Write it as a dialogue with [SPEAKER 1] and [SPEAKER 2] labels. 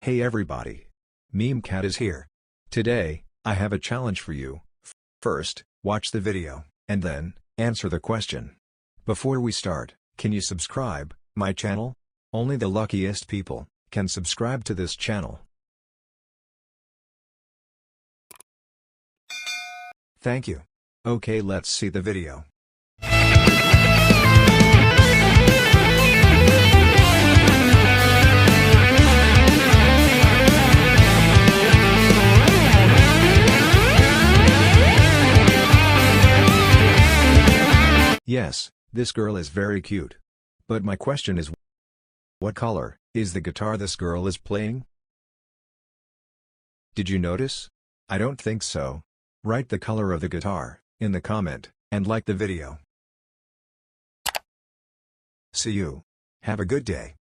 [SPEAKER 1] Hey everybody! Meme Cat is here. Today, I have a challenge for you. First, watch the video, and then, answer the question. Before we start, can you subscribe my channel? Only the luckiest people can subscribe to this channel. Thank you. Okay, let's see the video. Yes, this girl is very cute. But my question is, what color is the guitar this girl is playing? Did you notice? I don't think so. Write the color of the guitar in the comment, and like the video. See you. Have a good day.